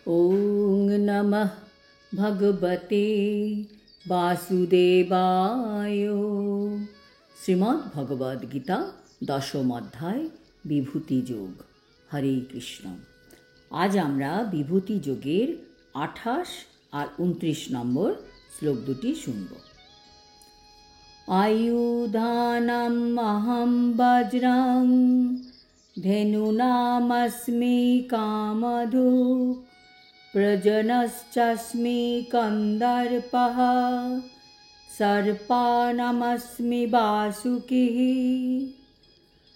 ওং নমঃ ভগবতে বাসুদেবায়। শ্রীমদ্ ভগবদ গীতা দশম অধ্যায় বিভূতি যোগ। হরে কৃষ্ণ। আজ আমরা বিভূতি যোগের 28 আর 29 নম্বর শ্লোক দুটি শুনব। আয়ুধানাম অহম বজ্রং ধেনুনামস্মি কামধুক্ প্রজনশ্চাস্মি কন্দর্পঃ সর্পানামস্মি বাসুকিঃ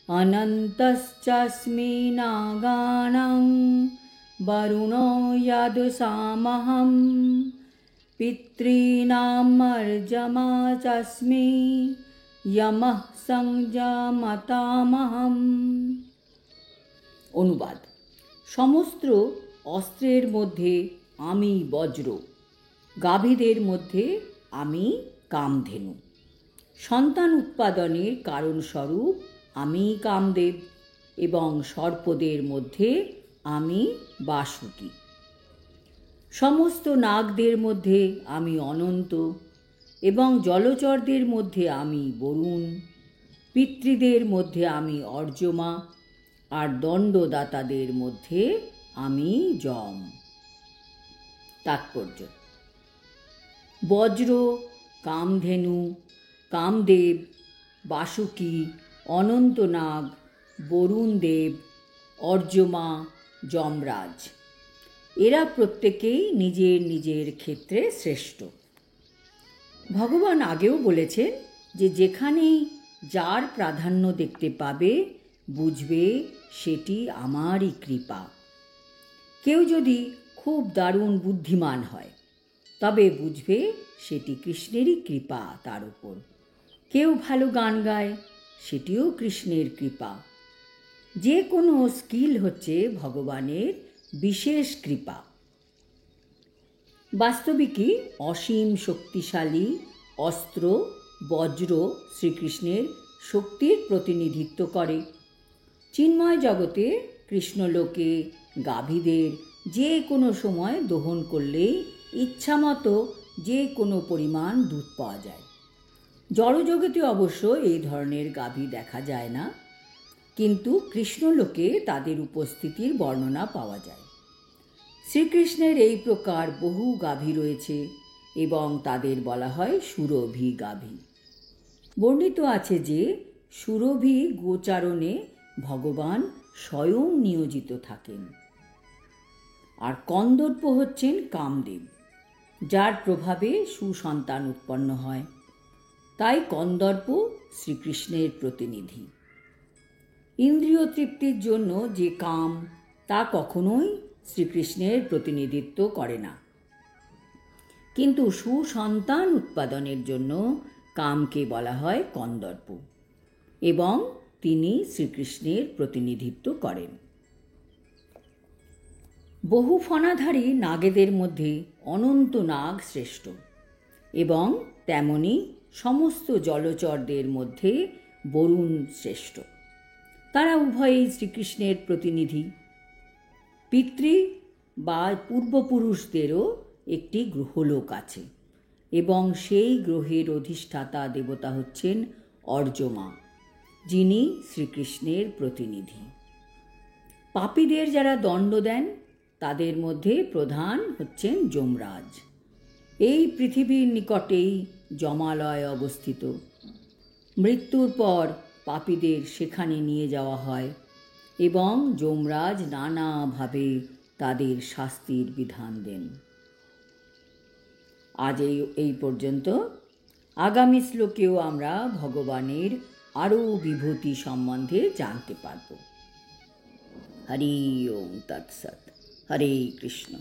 অনন্তশ্চাস্মি নাগানাং বরুণো যদুষামহং পিতॄনামর্যমা চাস্মি যমঃ সংযমতামহং। অনুবাদ: সমস্ত অস্ত্রের মধ্যে আমি বজ্র, গাভীদের মধ্যে আমি কামধেনু, সন্তান উৎপাদনের কারণস্বরূপ আমি কামদেব এবং সর্পদের মধ্যে আমি বাসুকি। সমস্ত নাগদের মধ্যে আমি অনন্ত এবং জলচরদের মধ্যে আমি বরুণ, পিতৃদের মধ্যে আমি অর্যমা আর দণ্ডদাতাদের মধ্যে আমি যম। তাৎপর্য: বজ্র, কামধেনু, কামদেব, বাসুকি, অনন্তনাগ, বরুণদেব, অর্যমা, যমরাজ এরা প্রত্যেকেই নিজের নিজের ক্ষেত্রে শ্রেষ্ঠ। ভগবান আগেও বলেছেন যে যেখানেই যার প্রাধান্য দেখতে পাবে বুঝবে সেটি আমারই কৃপা। কেউ যদি খুব দারুণ বুদ্ধিমান হয় তবে বুঝবে সেটি কৃষ্ণেরই কৃপা তার উপর। কেউ ভালো গান গায়, সেটিও কৃষ্ণের কৃপা। যে কোনো স্কিল হচ্ছে ভগবানের বিশেষ কৃপা। বাস্তবিকই অসীম শক্তিশালী অস্ত্র বজ্র শ্রীকৃষ্ণের শক্তির প্রতিনিধিত্ব করে। চিন্ময় জগতে কৃষ্ণলোকে গাভীদের যে কোনো সময় দহন করলেই ইচ্ছামতো যে কোনো পরিমাণ দুধ পাওয়া যায়। জড়জগতে অবশ্য এই ধরনের গাভী দেখা যায় না, কিন্তু কৃষ্ণলোকে তাদের উপস্থিতির বর্ণনা পাওয়া যায়। শ্রীকৃষ্ণের এই প্রকার বহু গাভী রয়েছে এবং তাদের বলা হয় সুরভি গাভী। বর্ণিত আছে যে সুরভি গোচারণে ভগবান স্বয়ং নিয়োজিত থাকেন। আর কন্দর্প হচ্ছেন কামদেব, যার প্রভাবে সুসন্তান উৎপন্ন হয়। তাই কন্দর্প শ্রীকৃষ্ণের প্রতিনিধি। ইন্দ্রিয় তৃপ্তির জন্য যে কাম, তা কখনোই শ্রীকৃষ্ণের প্রতিনিধিত্ব করে না, কিন্তু সুসন্তান উৎপাদনের জন্য কামকে বলা হয় কন্দর্প এবং তিনি শ্রীকৃষ্ণের প্রতিনিধিত্ব করেন। বহু ফণাধারী নাগেদের মধ্যে অনন্ত নাগ শ্রেষ্ঠ এবং তেমনি সমস্ত জলচরদের মধ্যে বরুণ শ্রেষ্ঠ। তারা উভয়েই শ্রীকৃষ্ণের প্রতিনিধি। পিতৃ বা পূর্বপুরুষদেরও একটি গ্রহলোক আছে এবং সেই গ্রহের অধিষ্ঠাতা দেবতা হচ্ছেন অর্যমা, যিনি শ্রীকৃষ্ণের প্রতিনিধি। পাপীদের যারা দণ্ড দেন তাদের মধ্যে প্রধান হচ্ছেন যমরাজ। এই পৃথিবীর নিকটেই যমালয় অবস্থিত। মৃত্যুর পর পাপীদের সেখানে নিয়ে যাওয়া হয় এবং যমরাজ নানাভাবে তাদের শাস্তির বিধান দেন। আজ এই পর্যন্ত। আগামী শ্লোকেও আমরা ভগবানের আরও বিভূতি সম্বন্ধে জানতে পারব। হরি ওম তৎসৎ। হরে কৃষ্ণ।